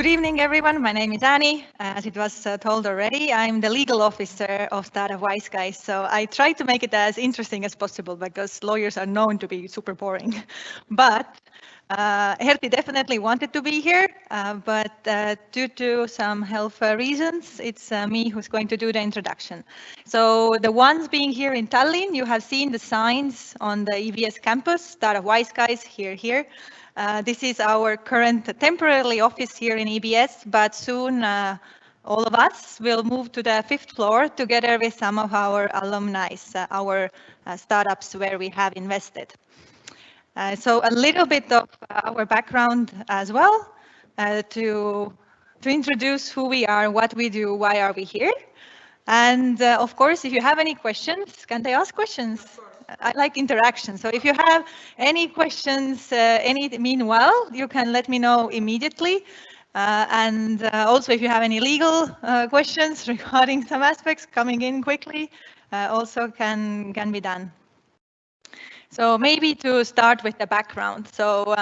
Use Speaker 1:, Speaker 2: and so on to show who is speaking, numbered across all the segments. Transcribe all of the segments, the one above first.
Speaker 1: Good evening, everyone. My name is Anni. As it was told already, I'm the legal officer of Startup Wise Guys. So I try to make it as interesting as possible because lawyers are known to be super boring. But Herti definitely wanted to be here, but due to some health reasons, it's me who's going to do the introduction. So the ones being here in Tallinn, you have seen the signs on the EVS campus, Startup Wise Guys, here. This is our current temporary office here in EBS, but soon all of us will move to the 5th floor together with some of our alumni, our startups where we have invested. So a little bit of our background as well to introduce who we are, what we do, why are we here. And of course, if you have any questions, can they ask questions? I like interaction. So if you have any questions, meanwhile, you can let me know immediately. And also, if you have any legal questions regarding some aspects coming in quickly, also can be done. So maybe to start with the background. So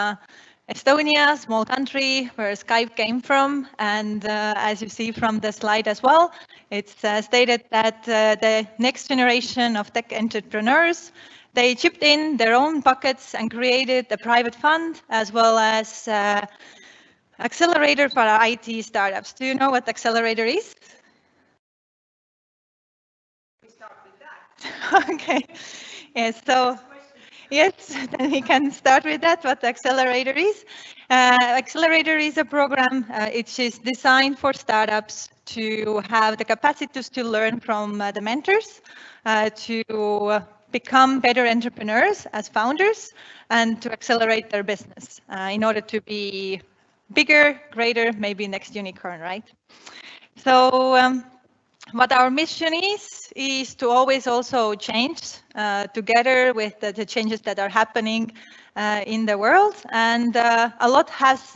Speaker 1: Estonia, small country where Skype came from, and as you see from the slide as well, it's stated that the next generation of tech entrepreneurs, they chipped in their own pockets and created a private fund as well as accelerator for IT startups. Do you know what accelerator is? We start with that. Okay. Yes. So. Yes, then we can start with that, what the Accelerator is. Accelerator is a program which is designed for startups to have the capacity to learn from the mentors, to become better entrepreneurs as founders, and to accelerate their business in order to be bigger, greater, maybe next unicorn, right? So what our mission is to always also change together with the changes that are happening in the world, and a lot has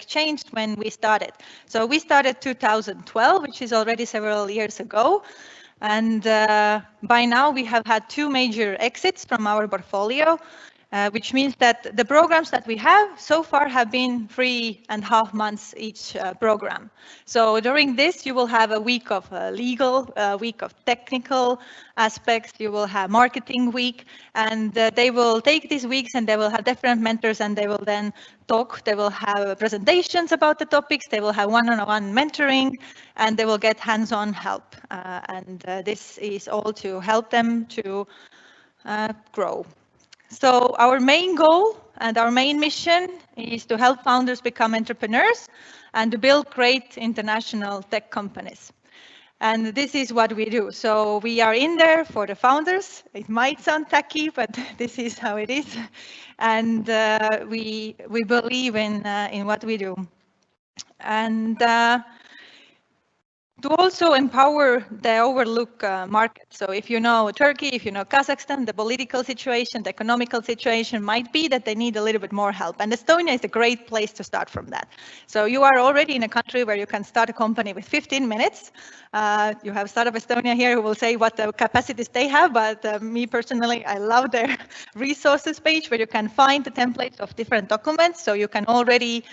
Speaker 1: changed when we started. So we started 2012, which is already several years ago, and by now we have had 2 major exits from our portfolio. Which means that the programs that we have so far have been 3.5 months each program. So during this, you will have a week of legal, a week of technical aspects, you will have marketing week, and they will take these weeks and they will have different mentors and they will then talk, they will have presentations about the topics, they will have one-on-one mentoring, and they will get hands-on help. And this is all to help them to grow. So our main goal and our main mission is to help founders become entrepreneurs and to build great international tech companies. And this is what we do. So we are in there for the founders. It might sound tacky, but this is how it is. And we believe in what we do. And to also empower the overlooked market. So if you know Turkey, if you know Kazakhstan, the political situation, the economical situation might be that they need a little bit more help. And Estonia is a great place to start from that. So you are already in a country where you can start a company with 15 minutes. You have Startup Estonia here who will say what the capacities they have, but me personally, I love their resources page where you can find the templates of different documents. So you can already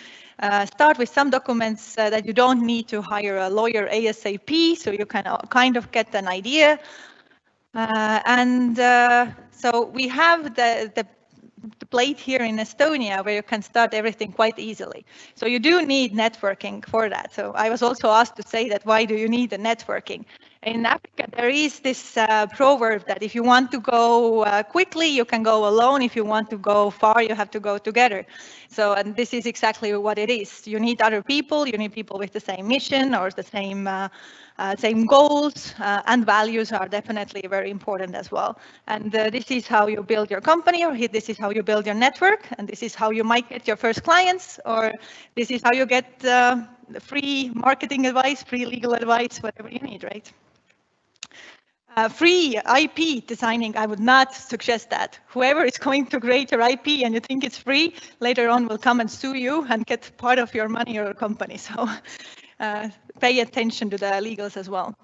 Speaker 1: start with some documents that you don't need to hire a lawyer ASAP, so you can kind of get an idea. So we have the plate here in Estonia where you can start everything quite easily. So you do need networking for that. So I was also asked to say that why do you need the networking? In Africa, there is this proverb that if you want to go quickly, you can go alone. If you want to go far, you have to go together. So, and this is exactly what it is. You need other people. You need people with the same mission or the same goals, and values are definitely very important as well. And this is how you build your company, or this is how you build your network, and this is how you might get your first clients, or this is how you get free marketing advice, free legal advice, whatever you need, right? Free IP designing, I would not suggest that. Whoever is going to create your IP and you think it's free, later on will come and sue you and get part of your money or your company. So pay attention to the legals as well.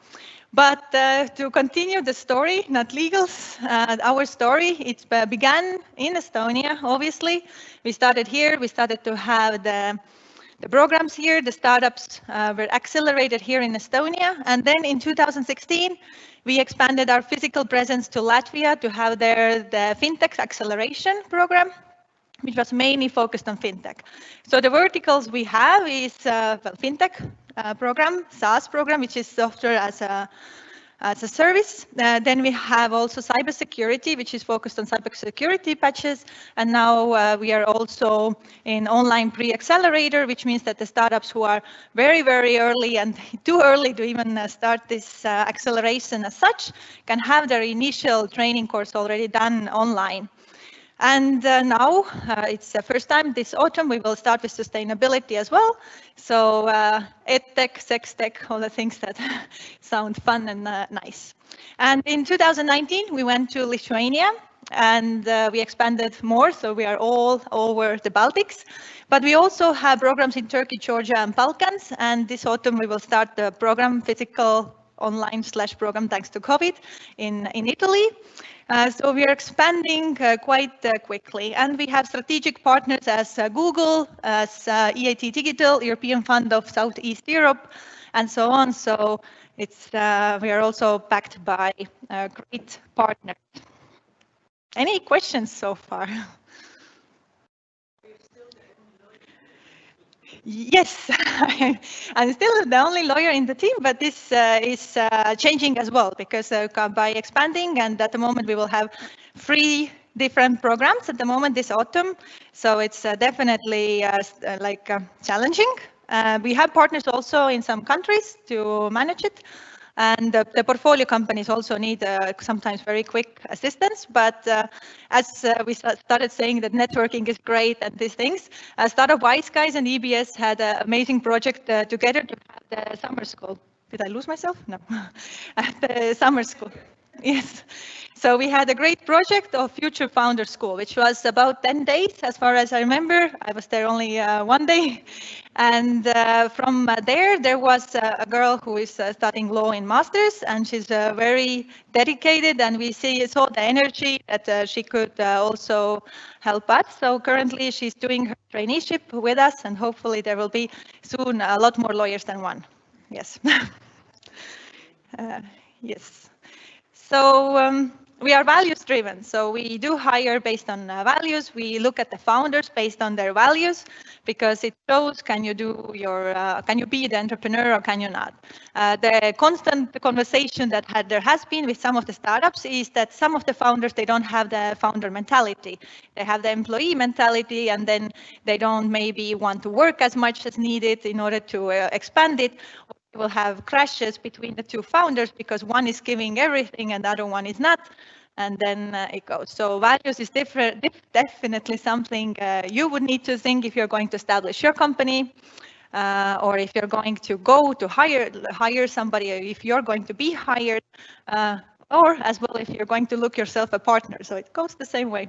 Speaker 1: But to continue the story, not legals, our story, it began in Estonia, obviously. We started here, we started to have the the programs here. The startups were accelerated here in Estonia. And then in 2016, we expanded our physical presence to Latvia to have the FinTech acceleration program, which was mainly focused on FinTech. So the verticals we have is FinTech program, SaaS program, which is software as a service. Then we have also cybersecurity, which is focused on cybersecurity patches. And now we are also in online pre-accelerator, which means that the startups who are very, very early and too early to even start this acceleration as such can have their initial training course already done online. And now it's the first time this autumn we will start with sustainability as well. So EdTech, SexTech, all the things that sound fun and nice. And in 2019, we went to Lithuania and we expanded more. So we are all over the Baltics. But we also have programs in Turkey, Georgia, and Balkans. And this autumn we will start the program, physical online/program thanks to COVID in Italy. So we are expanding quite quickly, and we have strategic partners as Google, as EIT Digital, European Fund of Southeast Europe, and so on. So it's we are also backed by great partners. Any questions so far? Yes, I'm still the only lawyer in the team, but this is changing as well because by expanding, and at the moment we will have 3 different programs at the moment this autumn. So it's definitely challenging. We have partners also in some countries to manage it. And the portfolio companies also need sometimes very quick assistance. But as we started saying that networking is great and these things, Startup Wise Guys and EBS had an amazing project together to have the summer school. Did I lose myself? No. At the summer school. Yes. So we had a great project of Future Founder School, which was about 10 days, as far as I remember. I was there only 1 day. And from there was a girl who is studying law in master's, and she's very dedicated, and we saw the energy that she could also help us. So currently she's doing her traineeship with us, and hopefully there will be soon a lot more lawyers than one. Yes. Yes. So we are values driven. So we do hire based on values. We look at the founders based on their values because it shows can you be the entrepreneur or can you not. The constant conversation that there has been with some of the startups is that some of the founders, they don't have the founder mentality. They have the employee mentality, and then they don't maybe want to work as much as needed in order to expand it. Will have crashes between the 2 founders because one is giving everything and the other one is not, and then it goes. So values is definitely something you would need to think if you're going to establish your company, or if you're going to go to hire somebody, or if you're going to be hired, or as well if you're going to look yourself a partner. So it goes the same way.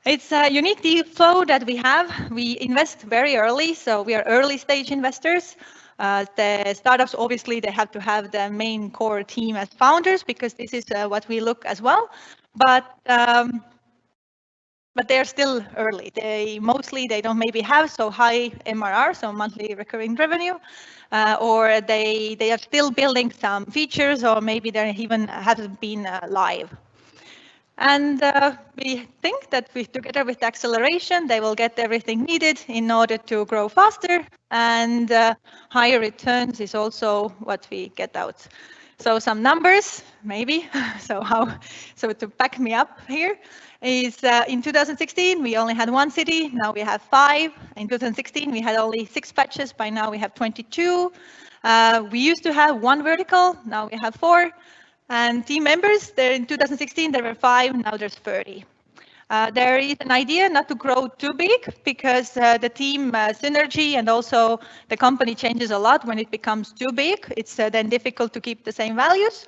Speaker 1: It's a unique deal flow that we have. We invest very early, so we are early stage investors. The startups, obviously, they have to have the main core team as founders because this is what we look as well. But they're still early. They don't maybe have so high MRR, so monthly recurring revenue, or they are still building some features, or maybe they even haven't been live. And we think that together with the acceleration, they will get everything needed in order to grow faster, and higher returns is also what we get out. So some numbers, maybe. So to back me up here is in 2016, we only had 1 city. Now we have 5. In 2016, we had only 6 patches. By now we have 22. We used to have 1 vertical. Now we have 4. And team members, there in 2016, there were 5, now there's 30. There is an idea not to grow too big because the team synergy and also the company changes a lot when it becomes too big. It's then difficult to keep the same values,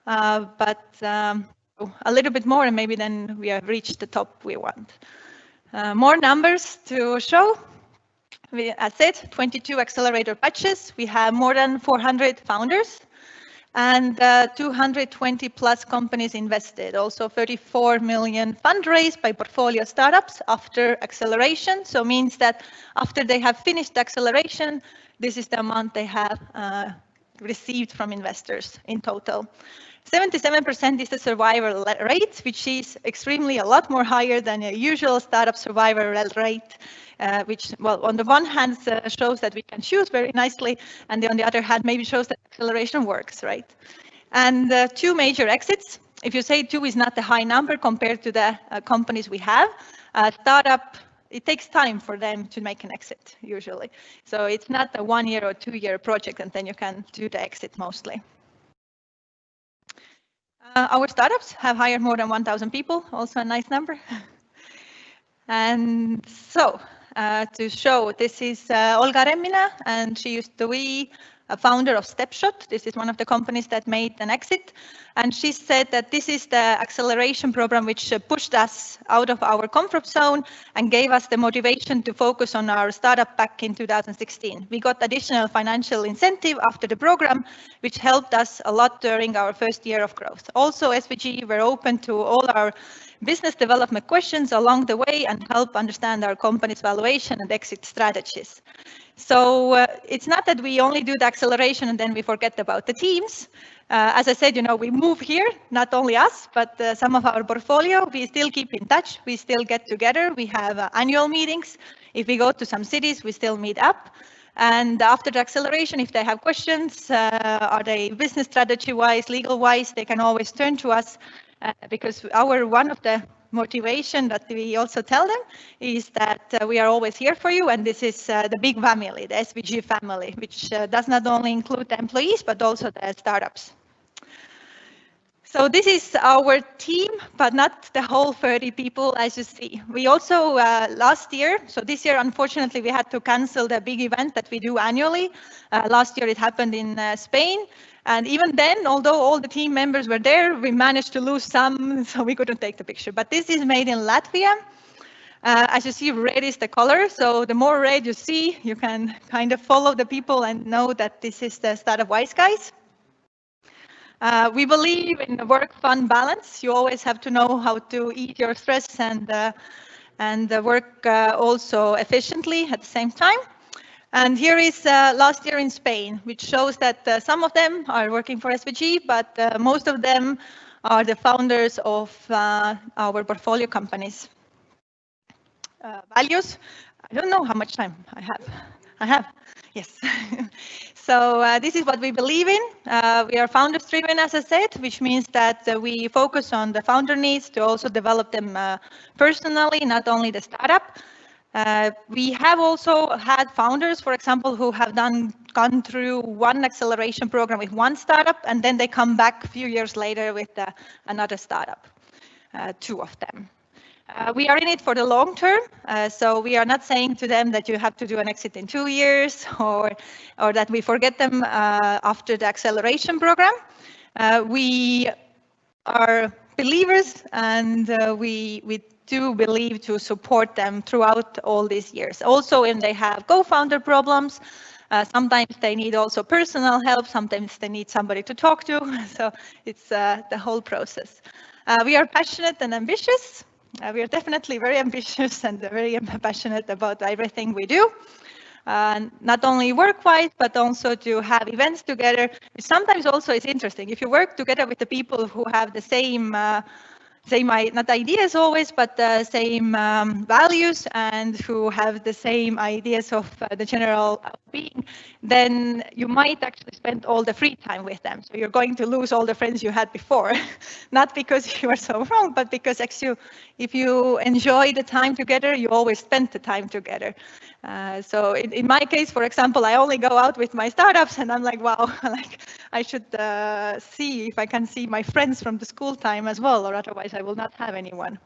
Speaker 1: but a little bit more and maybe then we have reached the top we want. More numbers to show. As said, 22 accelerator patches. We have more than 400 founders. and 220 plus companies invested. Also 34 million fundraised by portfolio startups after acceleration. So means that after they have finished acceleration, this is the amount they have received from investors in total. 77% is the survival rate, which is extremely a lot more higher than a usual startup survival rate, which, well, on the one hand shows that we can choose very nicely, and on the other hand maybe shows that acceleration works, right? And 2 major exits. If you say 2 is not a high number compared to the companies we have, startup, it takes time for them to make an exit usually. So it's not a 1 year or 2 year project, and then you can do the exit mostly. Our startups have hired more than 1,000 people, also a nice number. And so to show, this is Olga Remmina, and she used to be a founder of Stepshot. This is one of the companies that made an exit. And she said that this is the acceleration program which pushed us out of our comfort zone and gave us the motivation to focus on our startup back in 2016. We got additional financial incentive after the program, which helped us a lot during our first year of growth. Also, SWG were open to all our business development questions along the way and help understand our company's valuation and exit strategies. So it's not that we only do the acceleration and then we forget about the teams. As I said, you know, we move here, not only us, but some of our portfolio, we still keep in touch. We still get together. We have annual meetings. If we go to some cities, we still meet up. And after the acceleration, if they have questions, are they business strategy-wise, legal-wise, they can always turn to us because one of the motivation that we also tell them is that we are always here for you, and this is the big family, the SWG family, which does not only include the employees but also the startups. So this is our team, but not the whole 30 people, as you see. We also last year, so this year unfortunately we had to cancel the big event that we do annually. Last year it happened in Spain. And even then, although all the team members were there, we managed to lose some, so we couldn't take the picture. But this is made in Latvia. As you see, red is the color. So the more red you see, you can kind of follow the people and know that this is the Startup Wise guys. We believe in the work-fun balance. You always have to know how to eat your stress and work also efficiently at the same time. And here is last year in Spain, which shows that some of them are working for SWG, but most of them are the founders of our portfolio companies. Values, I don't know how much time I have. I have, yes. So this is what we believe in. We are founders driven, as I said, which means that we focus on the founder needs to also develop them personally, not only the startup. We have also had founders, for example, who have gone through one acceleration program with one startup, and then they come back a few years later with another startup, 2 of them. We are in it for the long term, so we are not saying to them that you have to do an exit in 2 years or that we forget them after the acceleration program. We are believers, and we do believe to support them throughout all these years. Also, when they have co-founder problems, sometimes they need also personal help, sometimes they need somebody to talk to, so it's the whole process. We are passionate and ambitious. We are definitely very ambitious and very passionate about everything we do. Not only work-wise, but also to have events together, which sometimes also is interesting. If you work together with the people who have the same not ideas always, but the same values, and who have the same ideas of the general being, then you might actually spend all the free time with them. So you're going to lose all the friends you had before, not because you are so wrong, but because if you enjoy the time together, you always spend the time together. So in my case, for example, I only go out with my startups, and I'm like, wow, like I should see if I can see my friends from the school time as well, or otherwise I will not have anyone.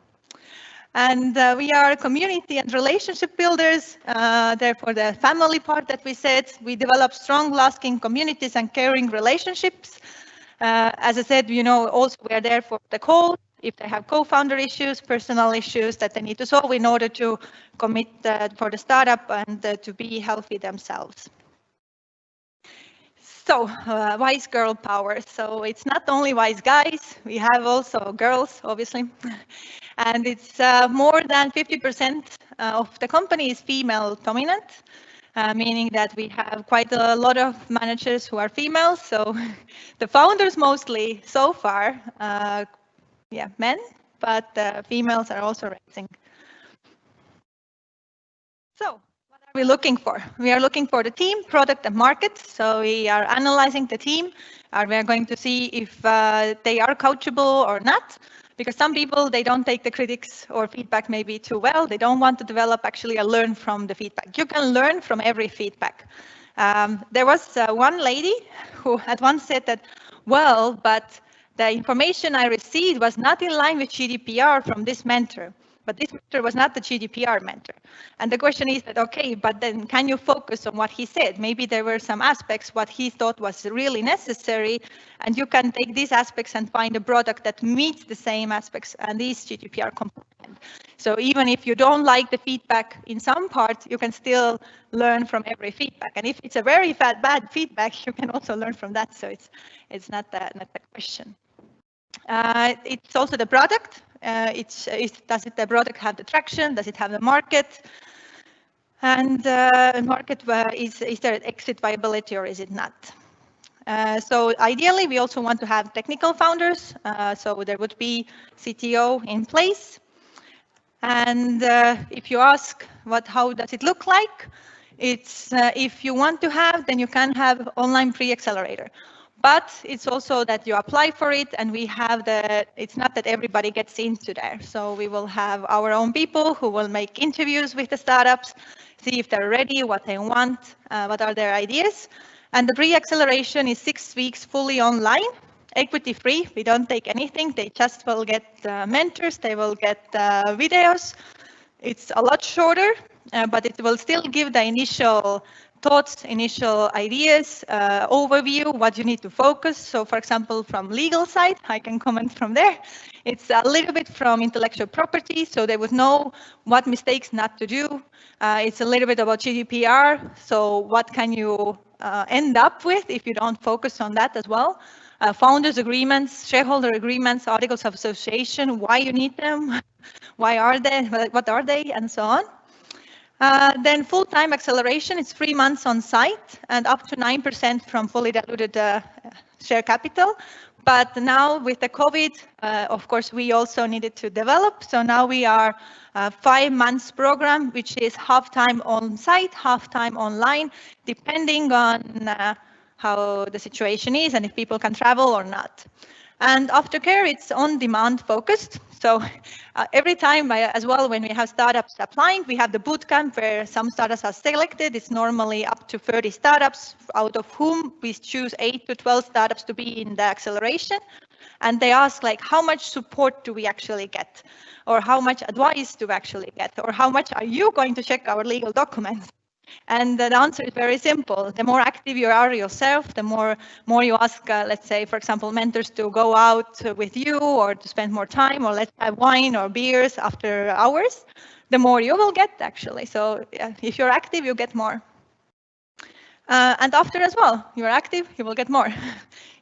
Speaker 1: And we are community and relationship builders. Therefore, the family part that we said, we develop strong, lasting communities and caring relationships. As I said, you know, also we are there for the call if they have co-founder issues, personal issues that they need to solve in order to commit for the startup and to be healthy themselves. So, wise girl power. So it's not only wise guys, we have also girls, obviously. And it's more than 50% of the company is female dominant, meaning that we have quite a lot of managers who are females. So the founders mostly so far, men, but females are also rising. So what are we looking for? We are looking for the team, product, and market. So we are analyzing the team. We are going to see if they are coachable or not. Because some people, they don't take the critics or feedback maybe too well. They don't want to develop actually or learn from the feedback. You can learn from every feedback. There was one lady who at once said that, well, but the information I received was not in line with GDPR from this mentor. But this mentor was not the GDPR mentor. And the question is that, okay, but then can you focus on what he said? Maybe there were some aspects what he thought was really necessary, and you can take these aspects and find a product that meets the same aspects and is GDPR compliant. So even if you don't like the feedback in some part, you can still learn from every feedback. And if it's a very bad feedback, you can also learn from that. So it's not the question. It's also the product. Does the product have the traction? Does it have the market? And market, is there exit viability or is it not? So ideally, we also want to have technical founders. So there would be CTO in place. And if you ask how does it look like? It's if you want to have, then you can have online pre-accelerator. But it's also that you apply for it, and we have it's not that everybody gets into there. So we will have our own people who will make interviews with the startups, see if they're ready, what they want, what are their ideas. And the pre-acceleration is 6 weeks fully online, equity free. We don't take anything. They just will get mentors, they will get videos. It's a lot shorter, but it will still give the initial thoughts, initial ideas, overview, what you need to focus. So for example, from legal side, I can comment from there. It's a little bit from intellectual property, so they would know what mistakes not to do. It's a little bit about GDPR, so what can you end up with if you don't focus on that as well. Founders agreements, shareholder agreements, articles of association, why you need them, why are they, what are they, and so on. Then full-time acceleration, it's 3 months on site and up to 9% from fully diluted share capital. But now with the COVID, of course, we also needed to develop. So now we are a 5 months program, which is half time on site, half time online, depending on how the situation is and if people can travel or not. And aftercare, it's on-demand focused. So every time, as well, when we have startups applying, we have the bootcamp where some startups are selected. It's normally up to 30 startups, out of whom we choose 8 to 12 startups to be in the acceleration. And they ask, like, how much support do we actually get? Or how much advice do we actually get? Or how much are you going to check our legal documents? And the answer is very simple. The more active you are yourself, the more you ask, let's say, for example, mentors to go out with you or to spend more time, or let's have wine or beers after hours, the more you will get, actually. So if you're active, you get more. And after as well, you're active, you will get more.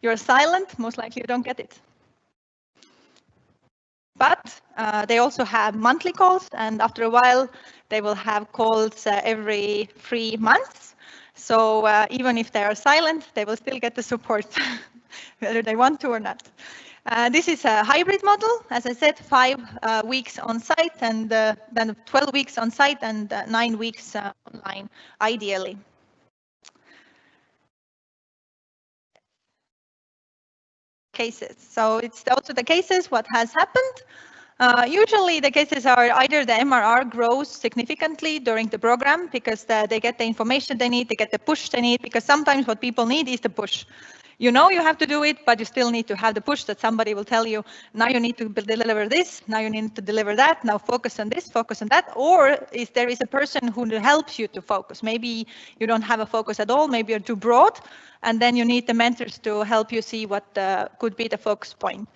Speaker 1: You're silent, most likely you don't get it. But they also have monthly calls, and after a while, they will have calls every 3 months. So even if they are silent, they will still get the support, whether they want to or not. This is a hybrid model. As I said, 5 weeks on site, and then 12 weeks on site and 9 weeks online, ideally. Cases. So it's also the cases, what has happened. Usually the cases are either the MRR grows significantly during the program because they get the information they need, they get the push they need, because sometimes what people need is the push. You know you have to do it, but you still need to have the push that somebody will tell you, now you need to deliver this, now you need to deliver that, now focus on this, focus on that. Or if there is a person who helps you to focus, maybe you don't have a focus at all, maybe you're too broad, and then you need the mentors to help you see what could be the focus point.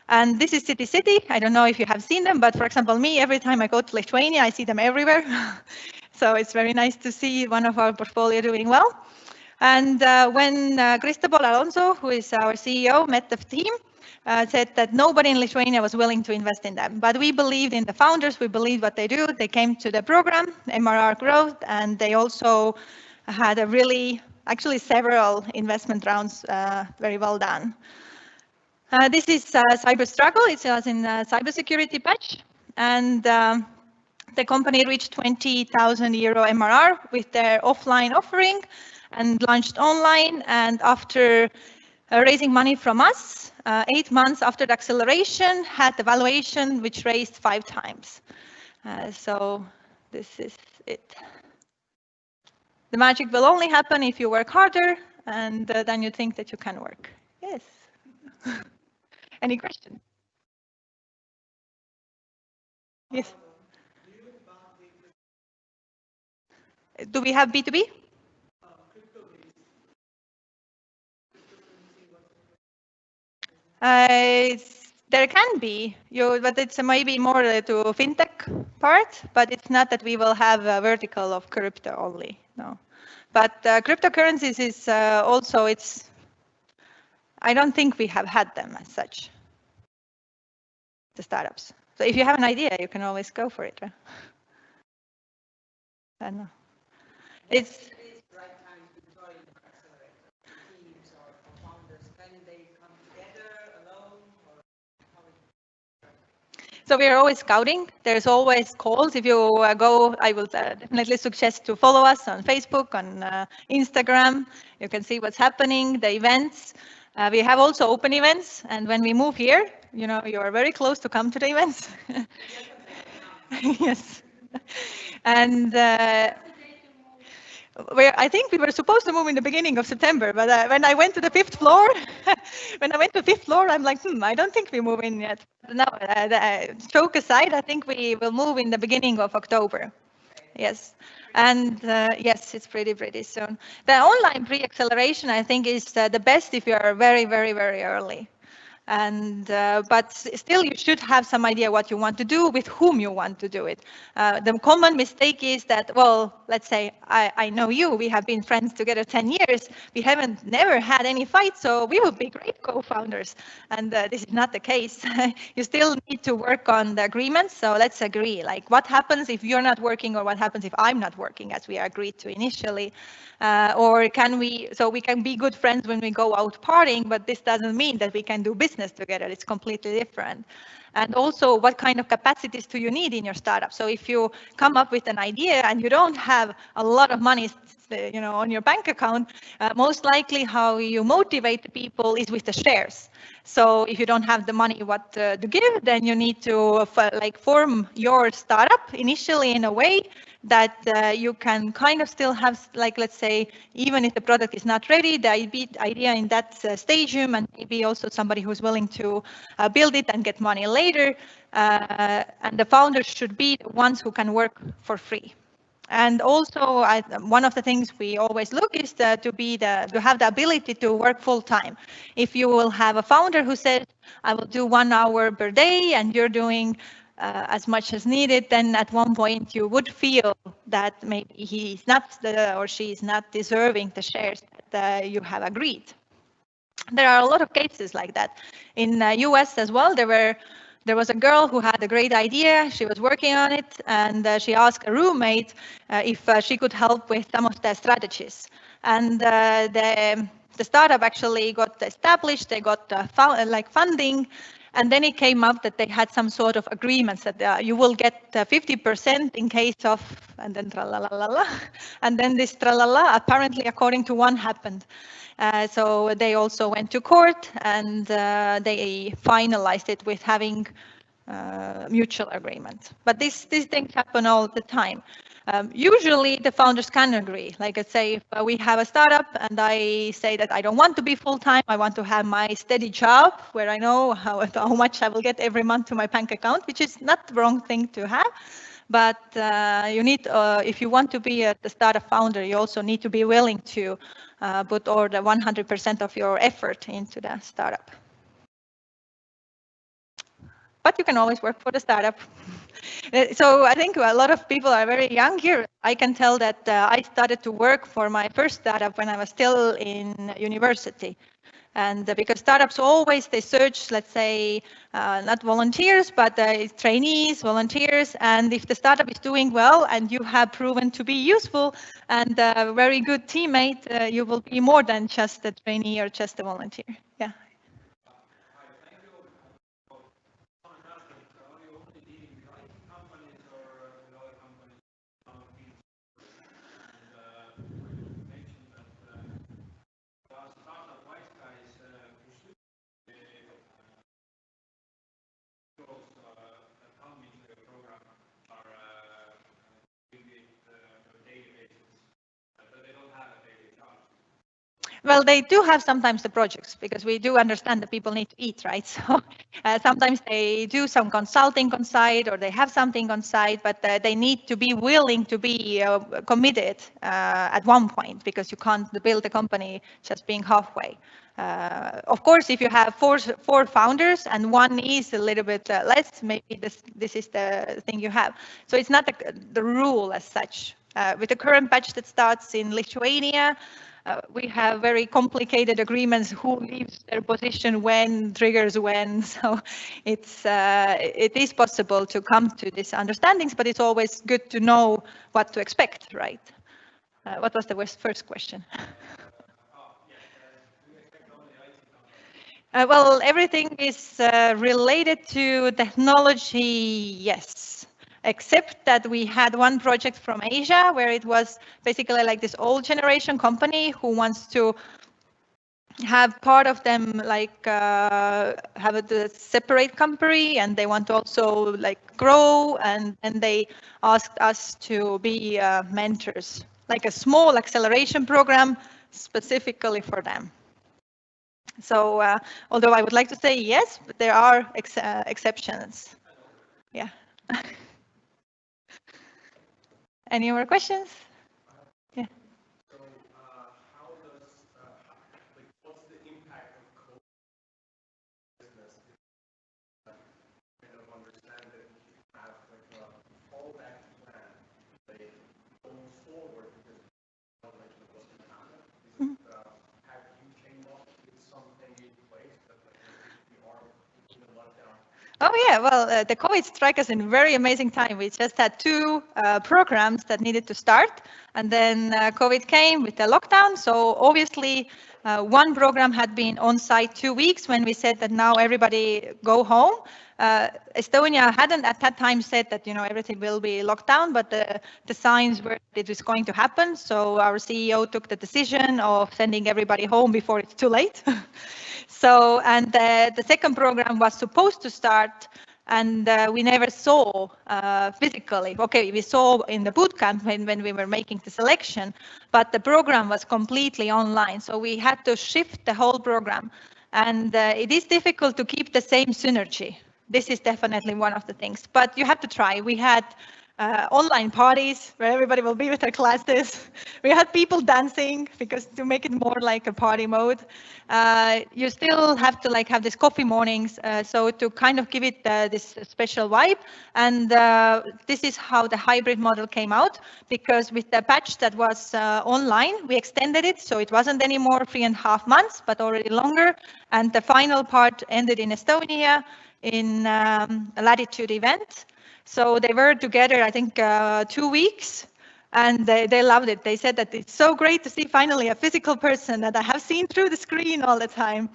Speaker 1: And this is City. I don't know if you have seen them, but for example, me, every time I go to Lithuania, I see them everywhere. So it's very nice to see one of our portfolio doing well. And when Cristobal Alonso, who is our CEO, met the team, said that nobody in Lithuania was willing to invest in them. But we believed in the founders, we believed what they do. They came to the program, MRR growth, and they also had a really, actually several investment rounds very well done. This is Cyber Struggle. It was in cybersecurity patch. And the company reached 20,000 euro MRR with their offline offering and launched online. And after raising money from us, 8 months after the acceleration, had the valuation which raised 5 times. So this is it. The magic will only happen if you work harder, and then you think that you can work. Yes. Any question? Yes. Do we have B2B? There can be, but it's maybe more to fintech part, but it's not that we will have a vertical of crypto only, no. But cryptocurrencies is also, I don't think we have had them as such, the startups. So if you have an idea, you can always go for it. Right? I don't know. It's So we are always scouting. There's always calls. If you go, I will definitely suggest to follow us on Facebook, on Instagram. You can see what's happening, the events. We have also open events. And when we move here, you are very close to come to the events. Yes. And I think we were supposed to move in the beginning of September, but when I went to the 5th floor, I'm like, I don't think we move in yet. No, joke aside, I think we will move in the beginning of October. Yes. And yes, it's pretty soon. The online pre-acceleration, I think, is the best if you are very, very, very early. And but still you should have some idea what you want to do, with whom you want to do it. The common mistake is that, well, let's say I know you, we have been friends together 10 years, we haven't never had any fights, so we would be great co-founders. And this is not the case. You still need to work on the agreements. So let's agree, like what happens if you're not working, or what happens if I'm not working, as we agreed to initially. Or can we, so we can be good friends when we go out partying, but this doesn't mean that we can do business together. It's completely different. And also, what kind of capacities do you need in your startup? So if you come up with an idea and you don't have a lot of money, on your bank account, most likely how you motivate the people is with the shares. So if you don't have the money what to give, then you need to form your startup initially in a way that you can kind of still have, like, let's say, even if the product is not ready, the idea in that stadium, and maybe also somebody who's willing to build it and get money later. And the founders should be the ones who can work for free. And also, one of the things we always look is to have the ability to work full time. If you will have a founder who says, I will do 1 hour per day, and you're doing as much as needed, then at one point you would feel that maybe he's not or she's not deserving the shares that you have agreed. There are a lot of cases like that. In the US as well, there was a girl who had a great idea. She was working on it, and she asked a roommate if she could help with some of the strategies. And the startup actually got established. They got funding. And then it came up that they had some sort of agreements that you will get 50% in case of, and then tra-la-la-la-la. And then this tra-la-la, apparently, according to one, happened. So they also went to court, and they finalized it with having mutual agreement. But these things happen all the time. Usually the founders can agree. Like I say, if we have a startup and I say that I don't want to be full-time, I want to have my steady job where I know how much I will get every month to my bank account, which is not the wrong thing to have. But you need, if you want to be the startup founder, you also need to be willing to put all the 100% of your effort into the startup. But you can always work for the startup. So I think a lot of people are very young here. I can tell that I started to work for my first startup when I was still in university. And because startups always, they search, let's say, not volunteers, but trainees, volunteers. And if the startup is doing well and you have proven to be useful and a very good teammate, you will be more than just a trainee or just a volunteer. Yeah. Well, they do have sometimes the projects because we do understand that people need to eat, right? So sometimes they do some consulting on site or they have something on site, but they need to be willing to be committed at one point because you can't build a company just being halfway. Of course, if you have four founders and one is a little bit less, maybe this is the thing you have. So it's not the rule as such. With the current batch that starts in Lithuania, we have very complicated agreements who leaves their position when, triggers when. So it is possible to come to these understandings, but it's always good to know what to expect, right? What was the first question? Well, everything is related to technology, yes. Except that we had one project from Asia where it was basically like this old generation company who wants to have part of them like have a separate company and they want to also like grow and they asked us to be mentors, like a small acceleration program specifically for them. So although I would like to say yes, but there are exceptions. Yeah. Any more questions? Yeah.
Speaker 2: So how does, like, what's the impact of COVID business? Kind of understand that you have like a fallback plan, like going forward because like what's going to happen. Have you came up with something in place that like if you are in a lockdown?
Speaker 1: Oh yeah, well, the COVID struck us in a very amazing time. We just had two programs that needed to start, and then COVID came with the lockdown. So obviously, one program had been on site 2 weeks when we said that now everybody go home. Estonia hadn't at that time said that everything will be locked down, but the signs were that it was going to happen. So our CEO took the decision of sending everybody home before it's too late. So, and the second program was supposed to start, and we never saw physically. Okay, we saw in the bootcamp when we were making the selection, but the program was completely online. So we had to shift the whole program. And it is difficult to keep the same synergy. This is definitely one of the things, but you have to try. We had online parties where everybody will be with their classes. We had people dancing because to make it more like a party mode. You still have to like have these coffee mornings, so to kind of give it this special vibe. And this is how the hybrid model came out, because with the batch that was online, we extended it, so it wasn't anymore 3.5 months, but already longer. And the final part ended in Estonia in a Latitude event. So they were together, I think, 2 weeks, and they loved it. They said that it's so great to see finally a physical person that I have seen through the screen all the time.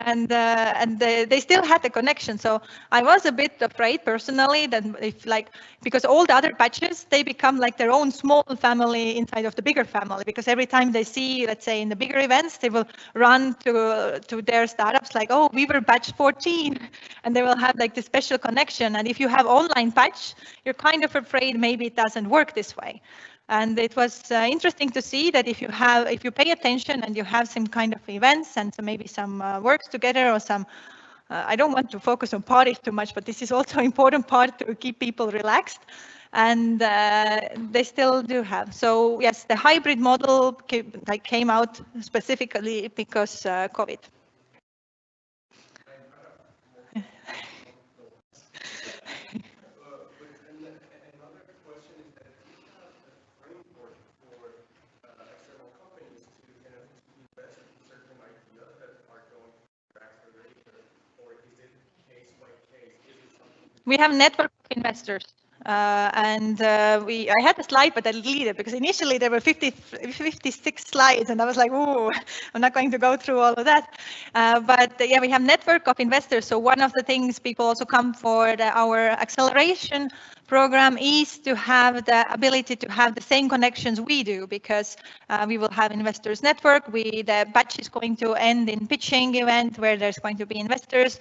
Speaker 1: And they still had the connection. So I was a bit afraid personally that if because all the other batches, they become like their own small family inside of the bigger family, because every time they see, let's say in the bigger events, they will run to their startups like, oh, we were batch 14, and they will have like this special connection. And if you have online batch, you're kind of afraid maybe it doesn't work this way. And it was interesting to see that if you pay attention and you have some kind of events and maybe some works together or some, I don't want to focus on parties too much, but this is also an important part to keep people relaxed. And they still do have. So yes, the hybrid model came out specifically because COVID. We have network of investors. I had a slide, but I deleted it because initially there were 56 slides, and I was like, "Ooh, I'm not going to go through all of that." Yeah, we have network of investors. So one of the things people also come for our acceleration program is to have the ability to have the same connections we do, because we will have investors network. The batch is going to end in pitching event where there's going to be investors.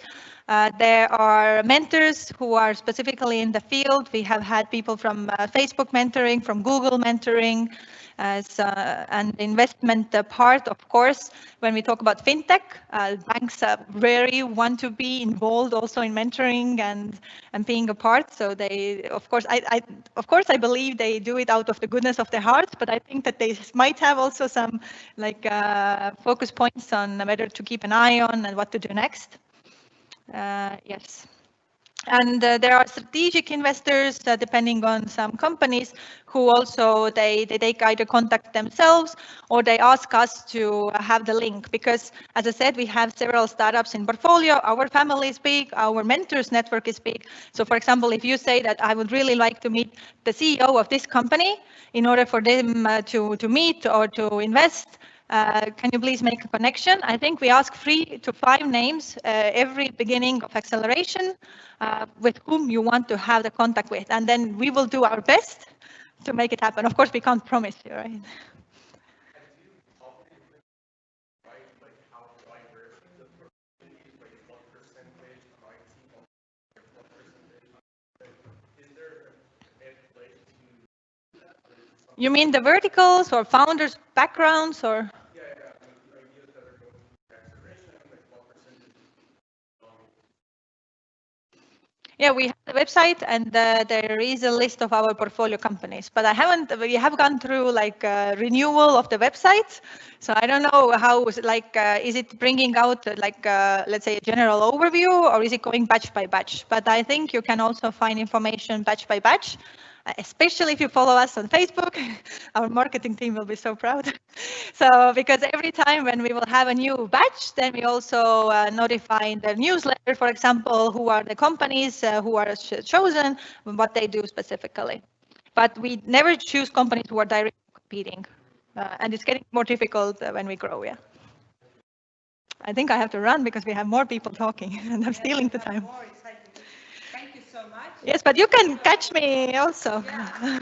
Speaker 1: There are mentors who are specifically in the field. We have had people from Facebook mentoring, from Google mentoring, and investment part, of course. When we talk about fintech, banks very want to be involved also in mentoring and being a part. So they, of course, I believe they do it out of the goodness of their hearts, but I think that they might have also some focus points on whether to keep an eye on and what to do next. Yes. And there are strategic investors, depending on some companies, who also they take either contact themselves or they ask us to have the link, because as I said, we have several startups in portfolio. Our family is big, our mentors network is big. So for example, if you say that I would really like to meet the CEO of this company in order for them to meet or to invest, can you please make a connection? I think we ask 3 to 5 names every beginning of acceleration with whom you want to have the contact with. And then we will do our best to make it happen. Of course, we can't promise you, right? You mean the verticals or founders' backgrounds or? Yeah, we have the website, and there is a list of our portfolio companies, but we have gone through renewal of the website. So I don't know how, is it bringing out let's say a general overview, or is it going batch by batch? But I think you can also find information batch by batch. Especially if you follow us on Facebook, our marketing team will be so proud. So because every time when we will have a new batch, then we also notify in the newsletter, for example, who are the companies who are chosen, what they do specifically. But we never choose companies who are directly competing. And it's getting more difficult when we grow, yeah. I think I have to run because we have more people talking and I'm stealing the time.
Speaker 3: Thank you so much.
Speaker 1: Yes, but you can catch me also.
Speaker 3: Yeah.